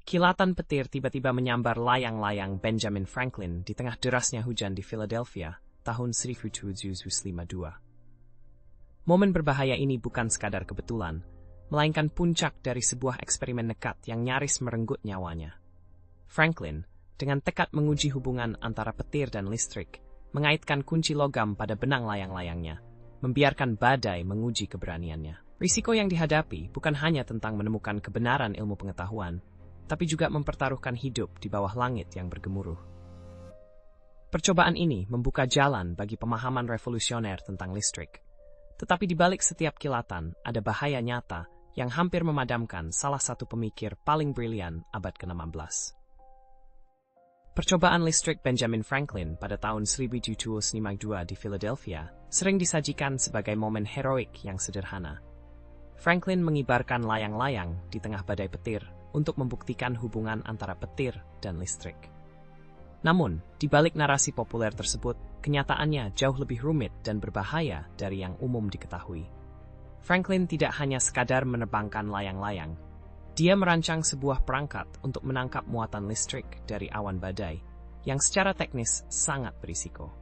Kilatan petir tiba-tiba menyambar layang-layang Benjamin Franklin di tengah derasnya hujan di Philadelphia tahun 1752. Momen berbahaya ini bukan sekadar kebetulan, melainkan puncak dari sebuah eksperimen nekat yang nyaris merenggut nyawanya. Franklin, dengan tekad menguji hubungan antara petir dan listrik, mengaitkan kunci logam pada benang layang-layangnya, membiarkan badai menguji keberaniannya. Risiko yang dihadapi bukan hanya tentang menemukan kebenaran ilmu pengetahuan, tapi juga mempertaruhkan hidup di bawah langit yang bergemuruh. Percobaan ini membuka jalan bagi pemahaman revolusioner tentang listrik. Tetapi di balik setiap kilatan ada bahaya nyata yang hampir memadamkan salah satu pemikir paling brilian abad ke-16. Percobaan listrik Benjamin Franklin pada tahun 1752 di Philadelphia sering disajikan sebagai momen heroik yang sederhana. Franklin mengibarkan layang-layang di tengah badai petir untuk membuktikan hubungan antara petir dan listrik. Namun, di balik narasi populer tersebut, kenyataannya jauh lebih rumit dan berbahaya dari yang umum diketahui. Franklin tidak hanya sekadar menerbangkan layang-layang, dia merancang sebuah perangkat untuk menangkap muatan listrik dari awan badai, yang secara teknis sangat berisiko.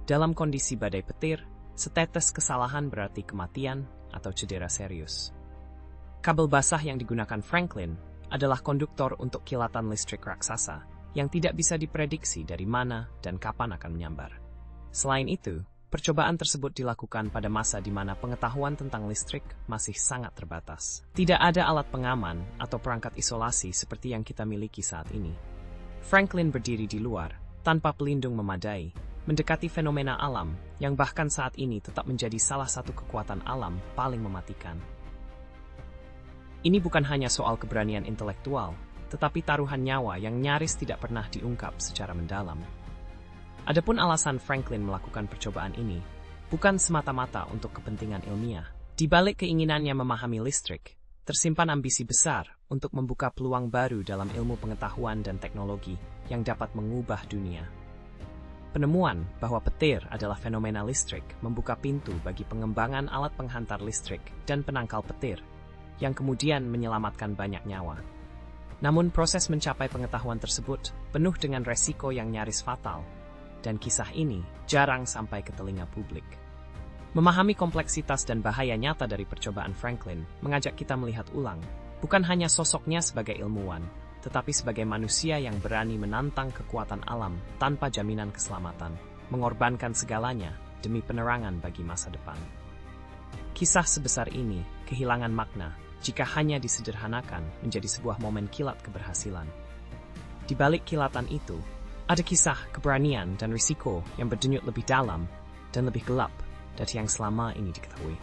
Dalam kondisi badai petir, setetes kesalahan berarti kematian atau cedera serius. Kabel basah yang digunakan Franklin adalah konduktor untuk kilatan listrik raksasa, yang tidak bisa diprediksi dari mana dan kapan akan menyambar. Selain itu, percobaan tersebut dilakukan pada masa di mana pengetahuan tentang listrik masih sangat terbatas. Tidak ada alat pengaman atau perangkat isolasi seperti yang kita miliki saat ini. Franklin berdiri di luar, tanpa pelindung memadai, mendekati fenomena alam yang bahkan saat ini tetap menjadi salah satu kekuatan alam paling mematikan. Ini bukan hanya soal keberanian intelektual, tetapi taruhan nyawa yang nyaris tidak pernah diungkap secara mendalam. Adapun alasan Franklin melakukan percobaan ini bukan semata-mata untuk kepentingan ilmiah. Di balik keinginannya memahami listrik, tersimpan ambisi besar untuk membuka peluang baru dalam ilmu pengetahuan dan teknologi yang dapat mengubah dunia. Penemuan bahwa petir adalah fenomena listrik membuka pintu bagi pengembangan alat penghantar listrik dan penangkal petir, yang kemudian menyelamatkan banyak nyawa. Namun proses mencapai pengetahuan tersebut penuh dengan resiko yang nyaris fatal, dan kisah ini jarang sampai ke telinga publik. Memahami kompleksitas dan bahaya nyata dari percobaan Franklin mengajak kita melihat ulang, bukan hanya sosoknya sebagai ilmuwan, tetapi sebagai manusia yang berani menantang kekuatan alam tanpa jaminan keselamatan, mengorbankan segalanya demi penerangan bagi masa depan. Kisah sebesar ini kehilangan makna jika hanya disederhanakan menjadi sebuah momen kilat keberhasilan. Di balik kilatan itu, ada kisah keberanian dan risiko yang berdenyut lebih dalam dan lebih gelap dari yang selama ini diketahui.